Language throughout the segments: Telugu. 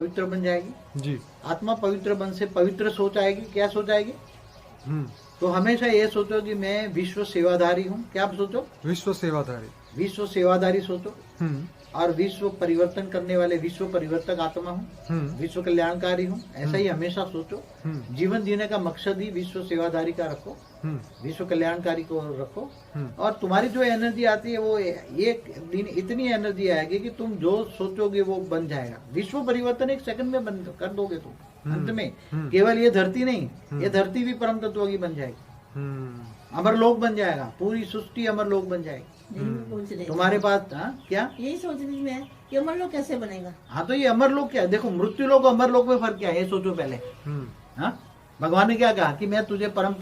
पवित्र बन जाएगी जी। आत्मा। पवित्र बन से पवित्र सोच आएगी। क्या सोच आएगी? तो हमेशा ये सोचो कि मैं विश्व सेवाधारी हूँ। क्या सोचो? विश्व सेवाधारी। विश्व सेवाधारी सोचो। हम्म और विश्व परिवर्तन करने वाले विश्व परिवर्तक आत्मा हूँ, विश्व कल्याणकारी हूँ, ऐसा ही हमेशा सोचो। जीवन जीने का मकसद ही विश्व सेवाधारी का रखो, विश्व कल्याणकारी को रखो। और तुम्हारी जो एनर्जी आती है वो एक दिन इतनी एनर्जी आएगी कि तुम जो सोचोगे वो बन जाएगा। विश्व परिवर्तन एक सेकंड में बन कर दोगे तुम। अंत में केवल ये धरती नहीं, ये धरती भी परम तत्व की बन जाएगी, अमरलोक बन जाएगा, पूरी सृष्टि अमरलोक बन जाएगी। तुम्हारे पास क्या यही सोच रही मैं कि अमरलोक कैसे बनेगा। हाँ, तो ये अमरलोक क्या है? देखो, मृत्यु लोक अमरलोक में फर्क क्या है ये सोचो पहले। हाँ, भगवान ने क्या कहा कि मैं तुझे परम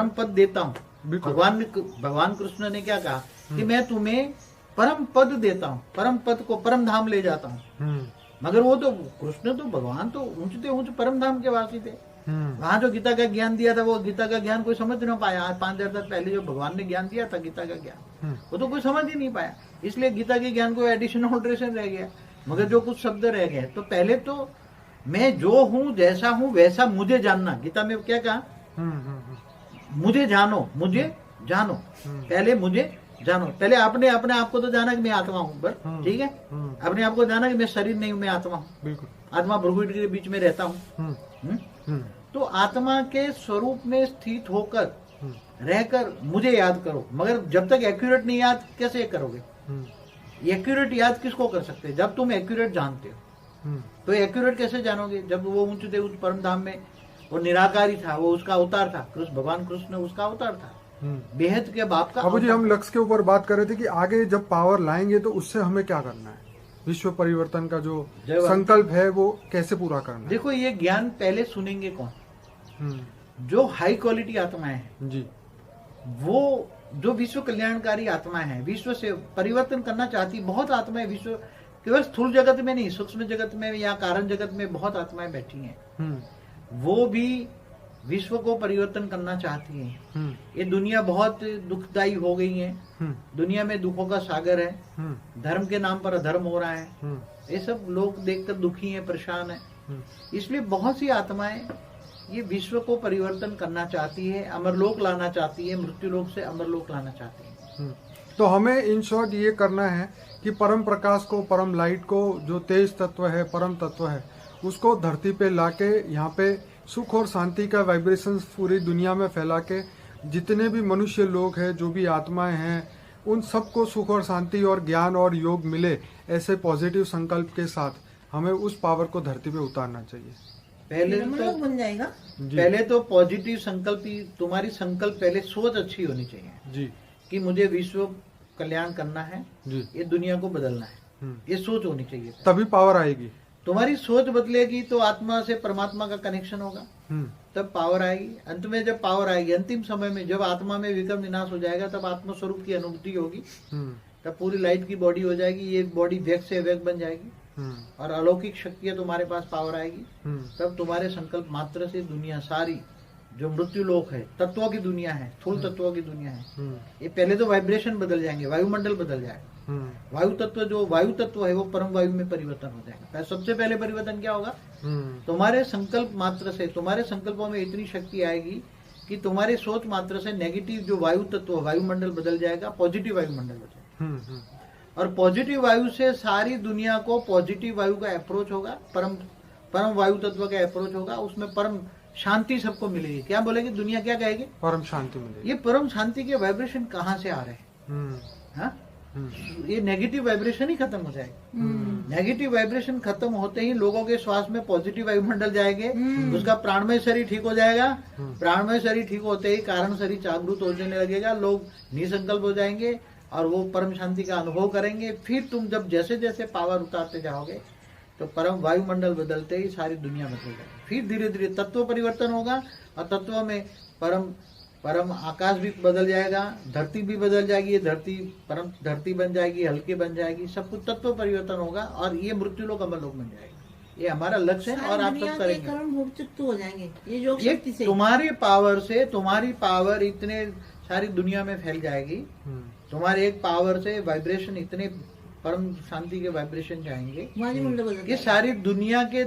पद देता हूँ। भगवान कृष्ण ने क्या कहा कि मैं तुम्हें परम पद देता हूँ, परम पद को परम धाम ले जाता हूँ। मगर वो तो कृष्ण तो भगवान तो ऊंचते ऊंच परम धाम के वासी थे। वहां जो गीता का ज्ञान दिया था वो गीता का ज्ञान कोई समझ ना पाया। आज 5000 पहले जो भगवान ने ज्ञान दिया था गीता का ज्ञान, वो तो कोई समझ ही नहीं पाया। इसलिए गीता के ज्ञान को एडिशन ऑल्ट्रेशन रह गया, मगर जो कुछ शब्द रह गए। तो पहले तो मैं जो हूँ, जैसा हूँ वैसा मुझे जानना। गीता में क्या कहा? मुझे जानो, मुझे जानो। पहले मुझे जानो। पहले आपने अपने आप को तो जाना कि मैं आत्मा हूँ, बस ठीक है। अपने आप को जाना कि मैं शरीर नहीं हूँ, मैं आत्मा हूँ। आत्मा भृगु के बीच में रहता हूँ। तो आत्मा के स्वरूप में स्थित होकर रहकर मुझे याद करो। मगर जब तक एक्यूरेट नहीं याद कैसे करोगे? एक्यूरेट याद किसको कर सकते हैं? जब तुम एक्यूरेट जानते हो। तो एक्यूरेट कैसे जानोगे? जब वो ऊंचे उस परम धाम में वो निराकारी था, वो उसका अवतार था। भगवान कृष्ण उसका अवतार था, बेहद के बाप का। अब जी हम लक्ष्य के ऊपर बात कर रहे थे कि आगे जब पावर लाएंगे तो उससे हमें क्या करना है? विश्व परिवर्तन का जो संकल्प है वो कैसे पूरा करना है? देखो, ये ज्ञान पहले सुनेंगे कौन? जो हाई क्वालिटी आत्माएं हैं जी, वो जो विश्व कल्याणकारी आत्माएं हैं, विश्व से परिवर्तन करना चाहती बहुत आत्माएं विश्व केवल स्थूल जगत में नहीं, सूक्ष्म जगत में या कारण जगत में बहुत आत्माएं बैठी हैं। वो भी विश्व को परिवर्तन करना चाहती हैं। ये दुनिया बहुत दुखदायी हो गई है, दुनिया में दुखों का सागर है, धर्म के नाम पर अधर्म हो रहा है। ये सब लोग देखकर दुखी हैं, परेशान हैं। इसलिए बहुत सी आत्माएं ये विश्व को परिवर्तन करना चाहती है, अमरलोक लाना चाहती है, मृत्यु लोक से अमरलोक लाना चाहती है। तो हमें इन शॉर्ट ये करना है कि परम प्रकाश को, परम लाइट को, जो तेज तत्व है, परम तत्व है, उसको धरती पे लाके यहाँ पे सुख और शांति का वाइब्रेशन पूरी दुनिया में फैला के जितने भी मनुष्य लोग हैं, जो भी आत्माएं हैं, उन सबको सुख और शांति और ज्ञान और योग मिले, ऐसे पॉजिटिव संकल्प के साथ हमें उस पावर को धरती पे उतारना चाहिए। पहले तो बन जाएगा। पहले तो पॉजिटिव संकल्प ही तुम्हारी संकल्प, पहले सोच अच्छी होनी चाहिए जी, कि मुझे विश्व कल्याण करना है जी, ये दुनिया को बदलना है, ये सोच होनी चाहिए। तभी पावर आएगी। तुम्हारी सोच बदलेगी तो आत्मा से परमात्मा का कनेक्शन होगा, तब पावर आएगी। अंत में जब पावर आएगी, अंतिम समय में जब आत्मा में विक्रम विनाश हो जाएगा, तब आत्म स्वरूप की अनुभूति होगी, तब पूरी लाइट की बॉडी हो जाएगी। ये बॉडी व्यक्त से व्यक्त बन जाएगी और अलौकिक शक्तियां तुम्हारे पास पावर आएगी। तब तुम्हारे संकल्प मात्र से दुनिया सारी जो मृत्यु लोक है, तत्वों की दुनिया है, स्थूल तत्वों की दुनिया है, ये पहले तो वाइब्रेशन बदल जाएंगे, वायुमंडल बदल जाएगा। वायु तत्व जो वायु तत्व है वो परम वायु में परिवर्तन हो जाएगा। सबसे पहले परिवर्तन क्या होगा? तुम्हारे संकल्प मात्र से, तुम्हारे संकल्पों में इतनी शक्ति आएगी कि तुम्हारे सोच मात्र से नेगेटिव जो वायु तत्व वायुमंडल बदल जाएगा, पॉजिटिव वायुमंडल हो जाएगा। और पॉजिटिव वायु से सारी दुनिया को पॉजिटिव वायु का अप्रोच होगा, परम वायु तत्व का अप्रोच होगा, उसमें परम शांति सबको मिलेगी। क्या बोलेगी दुनिया? क्या कहेगी? परम शांति मिलेगी। ये परम शांति के वाइब्रेशन कहाँ से आ रहे हैं? ये नेगेटिव वाइब्रेशन ही खत्म हो जाएगी। नेगेटिव वाइब्रेशन खत्म होते ही लोगों के श्वास में पॉजिटिव वायुमंडल जाएंगे, उसका प्राणमय शरीर ठीक हो जाएगा। प्राणमय शरीर ठीक होते ही कारण शरीर जागृत होने लगेगा, लोग निसंकल्प हो जाएंगे और वो परम शांति का अनुभव करेंगे। फिर तुम जब जैसे जैसे पावर उतारते जाओगे तो परम वायुमंडल बदलते ही सारी दुनिया बदल जाएगी। फिर धीरे धीरे तत्व परिवर्तन होगा और तत्व में परम आकाश भी बदल जाएगा, धरती भी बदल जाएगी। ये धरती परम धरती बन जाएगी, हल्की बन जाएगी, सब कुछ तत्व परिवर्तन होगा और ये मृत्यु लोक अमर लोक बन जाएगी। ये हमारा लक्ष्य है और आप सब करेंगे। हो जाएंगे ये योग शक्ति से। तुम्हारी पावर से, तुम्हारी पावर इतने सारी दुनिया में फैल जाएगी, तुम्हारे एक पावर से वाइब्रेशन इतने परम शांति के वाइब्रेशन जाएंगे, वायुमंडल बदल ये जाएगा। सारी दुनिया के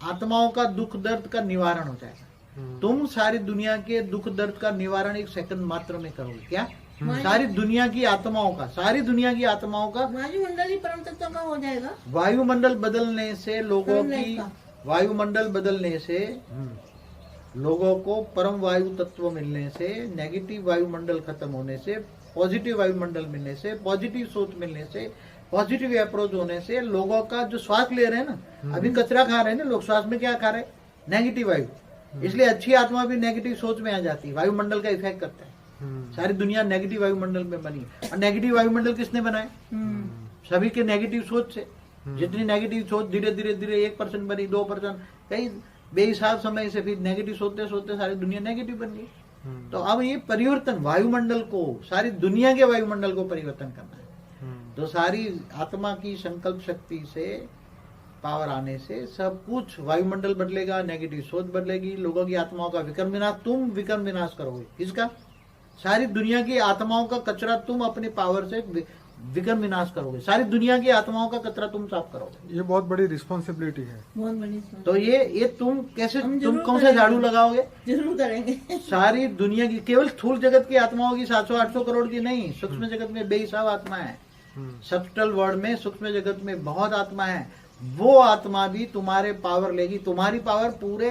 आत्माओं का दुख दर्द का निवारण हो जाएगा। तुम सारी दुनिया के दुख दर्द का निवारण 1 सेकंड मात्र में करोगे। क्या? सारी दुनिया की आत्माओं का वायुमंडल ही परम तत्व का हो जाएगा। वायुमंडल बदलने से लोगों परम की लाइफ का। वायुमंडल बदलने से लोगों को परम वायु तत्व मिलने से, नेगेटिव वायुमंडल खत्म होने से, पॉजिटिव वायुमंडल मिलने से, पॉजिटिव सोच मिलने से, पॉजिटिव अप्रोच होने से लोगों का जो श्वास ले रहे हैं ना, अभी कचरा खा रहे हैं ना लोग, श्वास में क्या खा रहे हैं? नेगेटिव वायु। इसलिए अच्छी आत्मा भी नेगेटिव सोच में आ जाती है, वायुमंडल का इफेक्ट करता है। सारी दुनिया नेगेटिव वायुमंडल में बनी, और नेगेटिव वायुमंडल किसने बनाए? सभी के नेगेटिव सोच से। जितनी नेगेटिव सोच धीरे धीरे धीरे 1% बनी, 2%, कई बेहिसाब समय से फिर नेगेटिव सोचते सोचते सारी दुनिया नेगेटिव बन गई। तो अब ये परिवर्तन वायुमंडल को, सारी दुनिया के वायुमंडल को परिवर्तन करना है। तो सारी आत्मा की संकल्प शक्ति से, पावर आने से सब कुछ वायुमंडल बदलेगा, नेगेटिव सोच बदलेगी, लोगों की आत्माओं का विकर्म विनाश, तुम विकर्म विनाश करोगे। किसका? सारी दुनिया की आत्माओं का कचरा तुम अपनी पावर से विकर्म विनाश करोगे, सारी दुनिया की आत्माओं का कचरा तुम साफ करोगे। ये बहुत बड़ी रिस्पॉन्सिबिलिटी है। बहुत बड़ी तो ये तुम कैसे, हम तुम जरूर कौन सा करेंगे। झाड़ू लगाओगे? जरूर करेंगे। सारी दुनिया की, केवल स्थूल जगत की आत्माओं की 700-800 करोड़ की नहीं, सूक्ष्म जगत में बेहिसाब आत्मा है। सब्टल वर्ल्ड में, सूक्ष्म जगत में बहुत आत्मा है। वो आत्मा भी तुम्हारे पावर लेगी, तुम्हारी पावर पूरे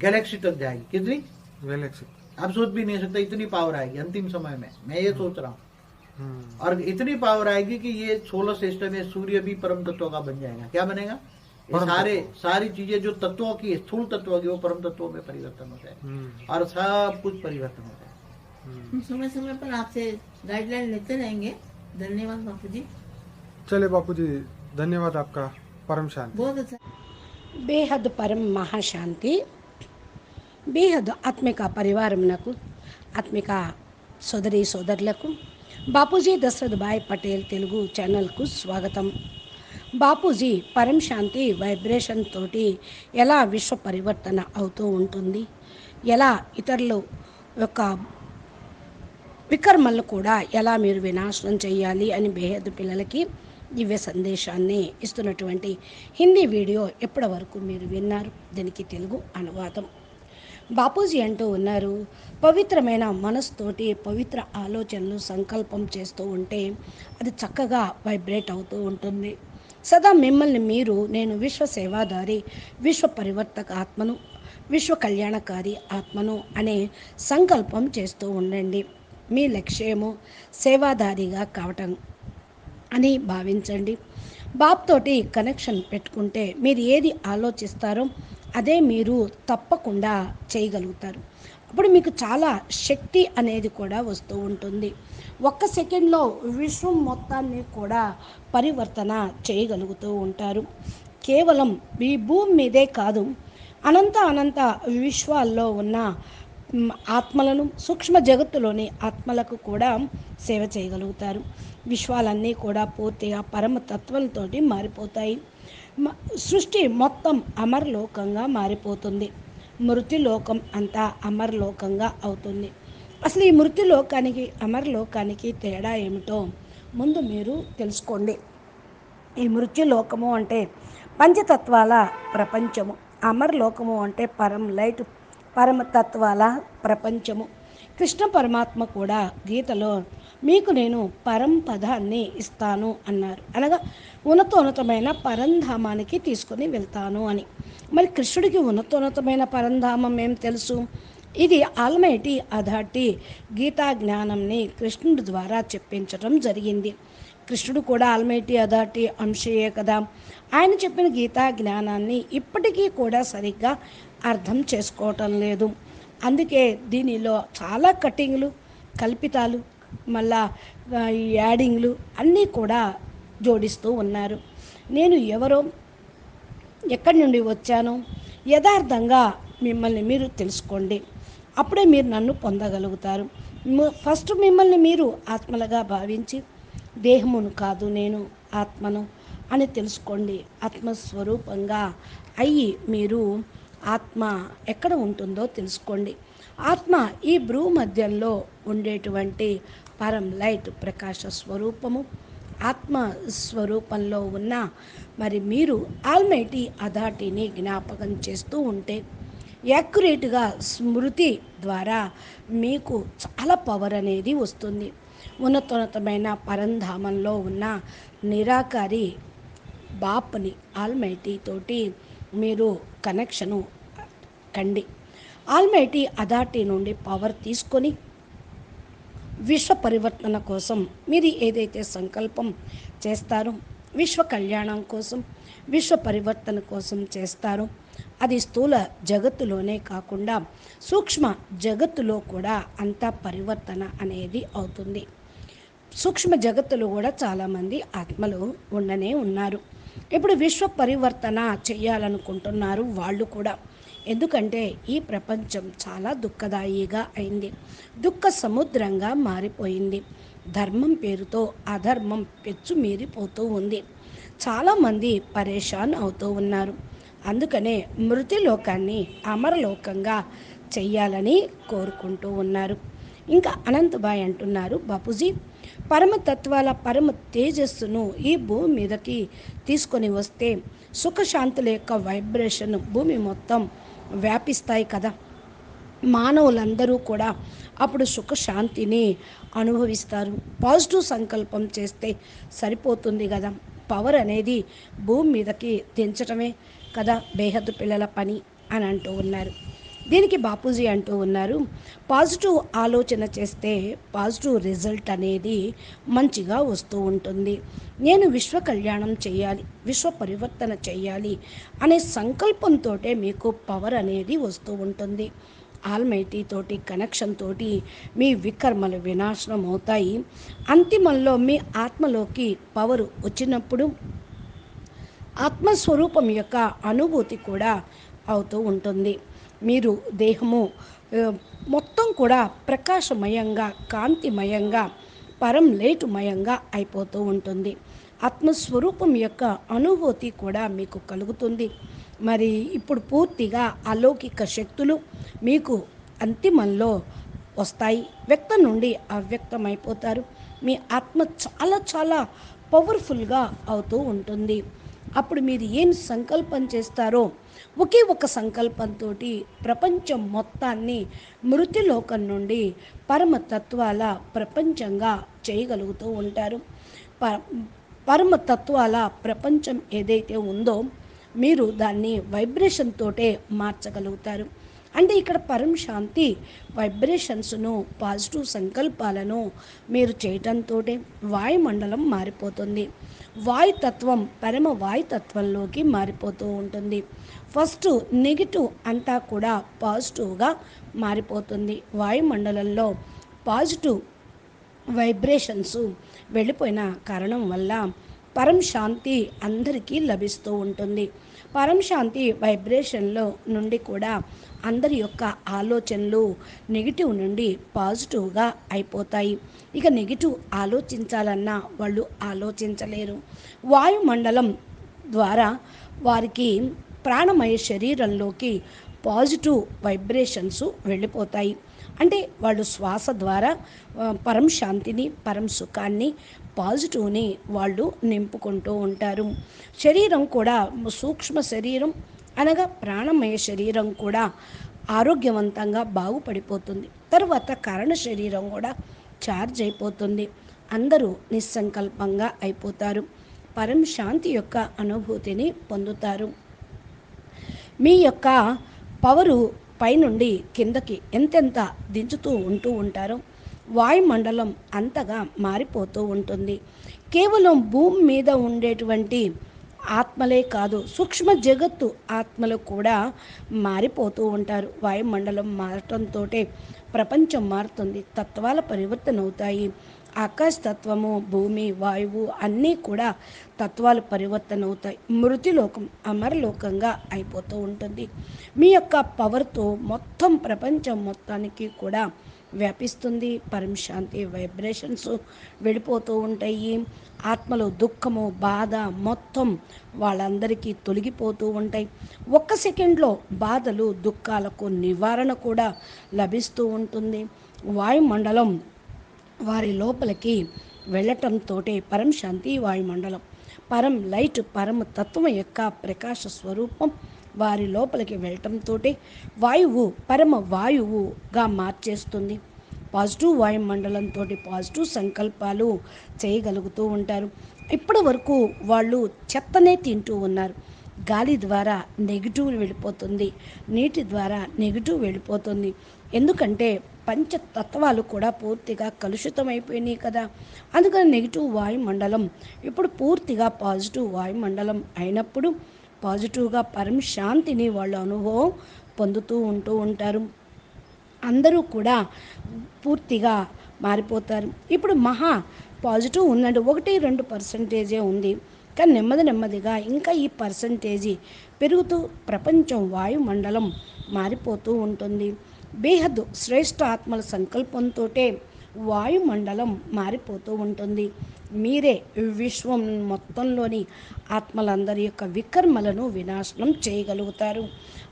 गैलेक्सी तक जाएगी। कितनी? गैलेक्सी। आप सोच भी नहीं सकते इतनी पावर आएगी अंतिम समय में। मैं ये सोच रहा हूँ, और इतनी पावर आएगी कि ये सोलर सिस्टम में सूर्य भी परम तत्व का बन जाएगा। क्या बनेगा? ये सारी चीजें जो तत्वों की, स्थूल तत्वों की, वो परम तत्वों में परिवर्तन हो जाएगा, और सब कुछ परिवर्तन हो जाएगा। हम समय समय पर आपसे गाइडलाइन लेते रहेंगे। धन्यवाद बापू जी, चले बापू जी, धन्यवाद आपका। परम शांति। बहुत अच्छा। బేహద్ పరం మహాశాంతి, బేహద్ ఆత్మిక పరివారమునకు, ఆత్మిక సోదరి సోదరులకు బాపూజీ దశరథ్ భాయ్ పటేల్ తెలుగు ఛానల్కు స్వాగతం. బాపూజీ పరం శాంతి వైబ్రేషన్ తోటి ఎలా విశ్వ పరివర్తన అవుతూ ఉంటుంది, ఎలా ఇతరుల యొక్క వికర్మలను కూడా ఎలా మీరు వినాశనం చేయాలి అని బేహద్ పిల్లలకి దివ్య సందేశాన్ని ఇస్తున్నటువంటి హిందీ వీడియో ఎప్పటి వరకు మీరు విన్నారు. దీనికి తెలుగు అనువాదం. బాపూజీ అంటూ ఉన్నారు, పవిత్రమైన మనసుతోటి పవిత్ర ఆలోచనలు సంకల్పం చేస్తూ ఉంటే అది చక్కగా వైబ్రేట్ అవుతూ ఉంటుంది. సదా మిమ్మల్ని మీరు, నేను విశ్వ సేవాదారి, విశ్వ పరివర్తక ఆత్మను, విశ్వ కళ్యాణకారి ఆత్మను అనే సంకల్పం చేస్తూ ఉండండి. మీ లక్ష్యము సేవాదారిగా కావటం అని భావించండి. బాప్తోటి కనెక్షన్ పెట్టుకుంటే మీరు ఏది ఆలోచిస్తారో అదే మీరు తప్పకుండా చేయగలుగుతారు. అప్పుడు మీకు చాలా శక్తి అనేది కూడా వస్తూ ఉంటుంది. 1 సెకండ్లో విశ్వం మొత్తాన్ని కూడా పరివర్తన చేయగలుగుతూ ఉంటారు. కేవలం ఈ భూమి మీదే కాదు, అనంత విశ్వాల్లో ఉన్న ఆత్మలను, సూక్ష్మ జగత్తులోని ఆత్మలకు కూడా సేవ చేయగలుగుతారు. విశ్వాలన్నీ కూడా పూర్తిగా పరమతత్వంతోటి మారిపోతాయి. సృష్టి మొత్తం అమరలోకంగా మారిపోతుంది. మృతిలోకం అంతా అమరలోకంగా అవుతుంది. అసలు ఈ మృతిలోకానికి అమరలోకానికి తేడా ఏమిటో ముందు మీరు తెలుసుకోండి. ఈ మృత్యులోకము అంటే పంచతత్వాల ప్రపంచము, అమరలోకము అంటే పరం లైట్, పరమతత్వాల ప్రపంచము. కృష్ణ పరమాత్మ కూడా గీతలో మీకు నేను పరం పదాన్ని ఇస్తాను అన్నారు, అనగా ఉన్నతోన్నతమైన పరంధామానికి తీసుకొని వెళ్తాను అని. మరి కృష్ణుడికి ఉన్నతోన్నతమైన పరంధామం ఏం తెలుసు? ఇది ఆల్మైటీ అథారిటీ గీతా జ్ఞానంని కృష్ణుడి ద్వారా చెప్పించడం జరిగింది. కృష్ణుడు కూడా ఆల్మైటీ అథారిటీ అంశయే కదా. ఆయన చెప్పిన గీతా జ్ఞానాన్ని ఇప్పటికీ కూడా సరిగ్గా అర్థం చేసుకోవటం లేదు. అందుకే దీనిలో చాలా కట్టింగ్లు, కల్పితాలు, మళ్ళా యాడింగ్లు అన్నీ కూడా జోడిస్తూ ఉన్నారు. నేను ఎవరో, ఎక్కడి నుండి వచ్చానో యథార్థంగా మిమ్మల్ని మీరు తెలుసుకోండి. అప్పుడే మీరు నన్ను పొందగలుగుతారు. ఫస్ట్ మిమ్మల్ని మీరు ఆత్మలుగా భావించి, దేహమును కాదు నేను ఆత్మను అని తెలుసుకోండి. ఆత్మస్వరూపంగా అయ్యి మీరు ఆత్మ ఎక్కడ ఉంటుందో తెలుసుకోండి. ఆత్మ ఈ భ్రూ మధ్యంలో ఉండేటువంటి పరం లైట్ ప్రకాశ స్వరూపము. ఆత్మస్వరూపంలో ఉన్న మరి మీరు ఆల్మైటీ అథారిటీని జ్ఞాపకం చేస్తూ ఉంటే యాక్యురేట్గా స్మృతి ద్వారా మీకు చాలా పవర్ అనేది వస్తుంది. ఉన్నతోన్నతమైన పరంధామంలో ఉన్న నిరాకారి బాప్ని ఆల్మైటీ తోటి మీరు కనెక్షను కండి. ఆల్మైటీ అథారిటీ నుండి పవర్ తీసుకొని విశ్వ పరివర్తన కోసం మీరు ఏదైతే సంకల్పం చేస్తారో, విశ్వ కళ్యాణం కోసం, విశ్వ పరివర్తన కోసం చేస్తారో, అది స్థూల జగత్తులోనే కాకుండా సూక్ష్మ జగత్తులో కూడా అంతా పరివర్తన అనేది అవుతుంది. సూక్ష్మ జగత్తులో కూడా చాలామంది ఆత్మలు ఉండనే ఉన్నారు. ఇప్పుడు విశ్వ పరివర్తన చేయాలనుకుంటున్నారు వాళ్ళు కూడా. ఎందుకంటే ఈ ప్రపంచం చాలా దుఃఖదాయిగా అయింది, దుఃఖ సముద్రంగా మారిపోయింది. ధర్మం పేరుతో అధర్మం పెచ్చు మీరిపోతూ ఉంది. చాలామంది పరేషాన్ అవుతూ ఉన్నారు. అందుకనే మృతిలోకాన్ని అమరలోకంగా చెయ్యాలని కోరుకుంటూ ఉన్నారు. ఇంకా అనంతబాయ్ అంటున్నారు, బాపూజీ పరమతత్వాల పరమ తేజస్సును ఈ భూమి మీదకి తీసుకొని వస్తే సుఖశాంతుల యొక్క వైబ్రేషన్ భూమి మొత్తం వ్యాపిస్తాయి కదా. మానవులందరూ కూడా అప్పుడు సుఖశాంతిని అనుభవిస్తారు. పాజిటివ్ సంకల్పం చేస్తే సరిపోతుంది కదా. పవర్ అనేది భూమి మీదకి దించటమే కదా బేహద్దు పిల్లల పని అని అంటూ ఉన్నారు. దీనికి బాపూజీ అంటూ ఉన్నారు, పాజిటివ్ ఆలోచన చేస్తే పాజిటివ్ రిజల్ట్ అనేది మంచిగా వస్తూ ఉంటుంది. నేను విశ్వ కళ్యాణం చేయాలి, విశ్వ పరివర్తన చేయాలి అనే సంకల్పంతో మీకు పవర్ అనేది వస్తూ ఉంటుంది. ఆల్మైటీ తోటి కనెక్షన్ తోటి మీ వికర్మలు వినాశనం అవుతాయి. అంతిమంలో మీ ఆత్మలోకి పవర్ వచ్చినప్పుడు ఆత్మస్వరూపం యొక్క అనుభూతి కూడా అవుతూ ఉంటుంది. మీరు దేహము మొత్తం కూడా ప్రకాశమయంగా, కాంతిమయంగా, పరంలేటుమయంగా అయిపోతూ ఉంటుంది. ఆత్మస్వరూపం యొక్క అనుభూతి కూడా మీకు కలుగుతుంది. మరి ఇప్పుడు పూర్తిగా అలౌకిక శక్తులు మీకు అంతిమంలో వస్తాయి. వ్యక్తం నుండి అవ్యక్తం అయిపోతారు. మీ ఆత్మ చాలా చాలా పవర్ఫుల్గా అవుతూ ఉంటుంది. అప్పుడు మీరు ఏం సంకల్పం చేస్తారో ఒకే ఒక సంకల్పంతో ప్రపంచం మొత్తాన్ని మృతిలోకం నుండి పరమతత్వాల ప్రపంచంగా చేయగలుగుతూ ఉంటారు. పరమతత్వాల ప్రపంచం ఏదైతే ఉందో మీరు దాన్ని వైబ్రేషన్ తోటే మార్చగలుగుతారు. అంటే ఇక్కడ పరం శాంతి వైబ్రేషన్స్ను, పాజిటివ్ సంకల్పాలను మీరు చేయటంతో వాయుమండలం మారిపోతుంది. వాయుతత్వం పరమ వాయుతత్వంలోకి మారిపోతూ ఉంటుంది. ఫస్ట్ నెగిటివ్ అంతా కూడా పాజిటివ్గా మారిపోతుంది. వాయుమండలంలో పాజిటివ్ వైబ్రేషన్స్ వెళ్ళిపోయిన కారణం వల్ల పరం శాంతి అందరికీ లభిస్తూ ఉంటుంది. పరం శాంతి వైబ్రేషన్లో నుండి కూడా అందరి యొక్క ఆలోచనలు నెగిటివ్ నుండి పాజిటివ్గా అయిపోతాయి. ఇక నెగిటివ్ ఆలోచించాలన్నా వాళ్ళు ఆలోచించలేరు. వాయుమండలం ద్వారా వారికి ప్రాణమయ శరీరంలోకి పాజిటివ్ వైబ్రేషన్స్ వెళ్ళిపోతాయి. అంటే వాళ్ళు శ్వాస ద్వారా పరం శాంతిని, పరం సుఖాన్ని, పాజిటివ్ని వాళ్ళు నింపుకుంటూ ఉంటారు. శరీరం కూడా సూక్ష్మ శరీరం అనగా ప్రాణమయ శరీరం కూడా ఆరోగ్యవంతంగా బాగుపడిపోతుంది. తర్వాత కారణ శరీరం కూడా ఛార్జ్ అయిపోతుంది. అందరూ నిస్సంకల్పంగా అయిపోతారు. పరం శాంతి యొక్క అనుభూతిని పొందుతారు. మీ యొక్క పవరు పైనుండి కిందకి ఎంతెంత దించుతూ ఉంటారో వాయుమండలం అంతగా మారిపోతూ ఉంటుంది. కేవలం భూమి మీద ఉండేటువంటి ఆత్మలే కాదు, సూక్ష్మ జగత్తు ఆత్మలు కూడా మారిపోతూ ఉంటారు. వాయుమండలం మారటంతో ప్రపంచం మారుతుంది. తత్వాల పరివర్తన అవుతాయి. ఆకాశ తత్వము, భూమి, వాయువు అన్నీ కూడా తత్వాలు పరివర్తన అవుతాయి. మృతిలోకం అమరలోకంగా అయిపోతూ ఉంటుంది. మీ యొక్క పవర్తో మొత్తం ప్రపంచం మొత్తానికి కూడా వ్యాపిస్తుంది. పరం శాంతి వైబ్రేషన్స్ వెళ్ళిపోతూ ఉంటాయి. ఆత్మలో దుఃఖము, బాధ మొత్తం వాళ్ళందరికీ తొలగిపోతూ ఉంటాయి. ఒక్క సెకండ్లో బాధలు, దుఃఖాలకు నివారణ కూడా లభిస్తూ ఉంటుంది. వాయుమండలం వారి లోపలికి వెళ్ళటంతోటే పరం శాంతి వాయుమండలం, పరం లైట్, పరమ తత్వం యొక్క ప్రకాశ స్వరూపం వారి లోపలికి వెళ్ళటంతో వాయువు పరమ వాయువుగా మార్చేస్తుంది. పాజిటివ్ వాయుమండలంతో పాజిటివ్ సంకల్పాలు చేయగలుగుతూ ఉంటారు. ఇప్పటి వరకు వాళ్ళు చెత్తనే తింటూ ఉన్నారు. గాలి ద్వారా నెగిటివ్ వెళ్ళిపోతుంది, నీటి ద్వారా నెగిటివ్ వెళ్ళిపోతుంది. ఎందుకంటే పంచతత్వాలు కూడా పూర్తిగా కలుషితమైపోయినాయి కదా. అందుకని నెగిటివ్ వాయుమండలం ఇప్పుడు పూర్తిగా పాజిటివ్ వాయుమండలం అయినప్పుడు పాజిటివ్గా పరం శాంతిని వాళ్ళు అనుభవం పొందుతూ ఉంటూ ఉంటారు. అందరూ కూడా పూర్తిగా మారిపోతారు. ఇప్పుడు మహా పాజిటివ్ ఉందండి, 1-2% ఉంది. కానీ నెమ్మదిగా ఇంకా ఈ పర్సంటేజీ పెరుగుతూ ప్రపంచం వాయుమండలం మారిపోతూ ఉంటుంది. బేహద్దు శ్రేష్ఠ ఆత్మల సంకల్పంతో వాయుమండలం మారిపోతూ ఉంటుంది. మీరే విశ్వం మొత్తంలోని ఆత్మలందరి యొక్క వికర్మలను వినాశనం చేయగలుగుతారు.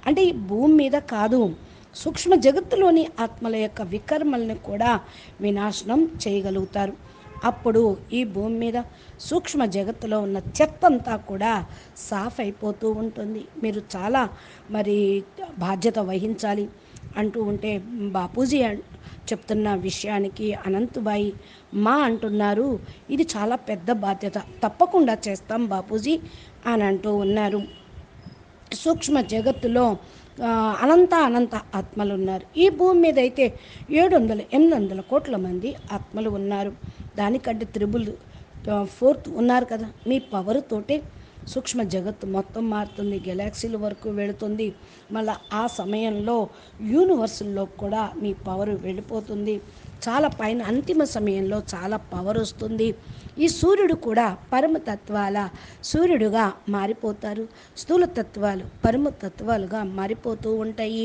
అంటే ఈ భూమి మీద కాదు, సూక్ష్మ జగత్తులోని ఆత్మల యొక్క వికర్మలను కూడా వినాశనం చేయగలుగుతారు. అప్పుడు ఈ భూమి మీద సూక్ష్మ జగత్తులో ఉన్న చెత్త అంతా కూడా సాఫ్ అయిపోతూ ఉంటుంది. మీరు చాలా మరి బాధ్యత వహించాలి అంటూ ఉంటే బాపూజీ చెప్తున్న విషయానికి అనంతబాయి మా అంటున్నారు, ఇది చాలా పెద్ద బాధ్యత, తప్పకుండా చేస్తాం బాపూజీ అని అంటూ ఉన్నారు. సూక్ష్మ జగత్తులో అనంత ఆత్మలు ఉన్నారు. ఈ భూమి మీద అయితే 700-800 కోట్ల మంది ఆత్మలు ఉన్నారు. దానికంటే 4 ఉన్నారు కదా. మీ పవర్ తోటే సూక్ష్మ జగత్తు మొత్తం మారుతుంది, గెలాక్సీల వరకు వెళుతుంది. మళ్ళీ ఆ సమయంలో యూనివర్సుల్లో కూడా మీ పవర్ వెళ్ళిపోతుంది. చాలా పైన అంతిమ సమయంలో చాలా పవర్ వస్తుంది. ఈ సూర్యుడు కూడా పరమతత్వాల సూర్యుడుగా మారిపోతారు. స్థూల తత్వాలు పరమతత్వాలుగా మారిపోతూ ఉంటాయి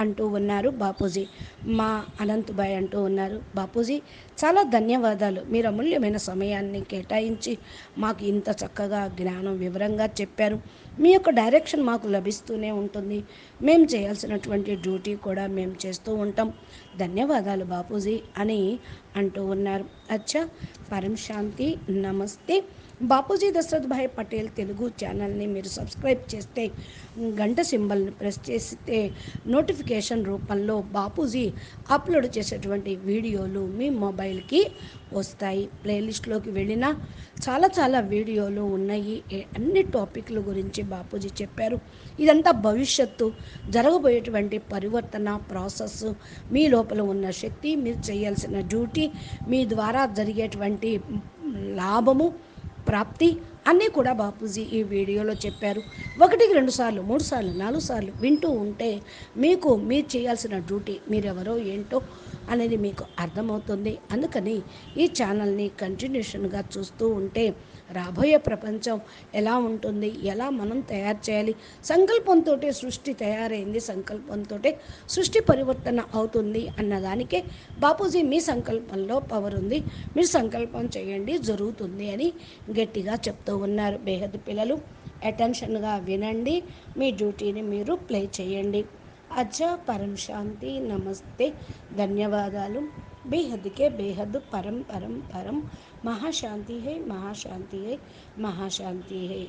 అంటూ ఉన్నారు బాపూజీ. మా అనంతబాయ్ అంటూ ఉన్నారు, బాపూజీ చాలా ధన్యవాదాలు, మీరు అమూల్యమైన సమయాన్ని కేటాయించి మాకు ఇంత చక్కగా జ్ఞానం వివరంగా చెప్పారు. మీ యొక్క డైరెక్షన్ మాకు లభిస్తూనే ఉంటుంది. మేము చేయాల్సినటువంటి డ్యూటీ కూడా మేము చేస్తూ ఉంటాం. ధన్యవాదాలు బాపూజీ అని అంటూ ఉన్నారు. అచ్చా, పరం శాంతి, నమస్తే. బాపూజీ దశరథ్ భాయ్ పటేల్ తెలుగు ఛానల్ని మీరు సబ్స్క్రైబ్ చేస్తే, గంట సింబల్ని ప్రెస్ చేస్తే నోటిఫికేషన్ రూపంలో బాపూజీ అప్లోడ్ చేసేటువంటి వీడియోలు మీ మొబైల్కి వస్తాయి. ప్లేలిస్ట్లోకి వెళ్ళినా చాలా వీడియోలు ఉన్నాయి. అన్ని టాపిక్ల గురించి బాపూజీ చెప్పారు. ఇదంతా భవిష్యత్తు జరగబోయేటువంటి పరివర్తన ప్రాసెస్, మీ లోపల ఉన్న శక్తి, మీరు చేయాల్సిన డ్యూటీ, మీ ద్వారా జరిగేటువంటి లాభము, ప్రాప్తి అన్నీ కూడా బాపూజీ ఈ వీడియోలో చెప్పారు. 1-2 సార్లు, 3 సార్లు, 4 సార్లు వింటూ ఉంటే మీకు మీరు చేయాల్సిన డ్యూటీ, మీరెవరో ఏంటో అనేది మీకు అర్థమవుతుంది. అందుకని ఈ ఛానల్ని కంటిన్యూషన్గా చూస్తూ ఉంటే రాబోయే ప్రపంచం ఎలా ఉంటుంది, ఎలా మనం తయారు చేయాలి, సంకల్పంతో సృష్టి తయారైంది, సంకల్పంతో సృష్టి పరివర్తన అవుతుంది అన్నదానికే బాపూజీ మీ సంకల్పంలో పవర్ ఉంది, మీరు సంకల్పం చేయండి జరుగుతుంది అని గట్టిగా చెప్తూ ఉన్నారు. బేహద్ పిల్లలు అటెన్షన్గా వినండి, మీ డ్యూటీని మీరు ప్లే చేయండి. అచ్చా, పరం శాంతి, నమస్తే, ధన్యవాదాలు. बेहद के बेहद परम परम परम महाशांति है, महाशांति है, महाशांति है.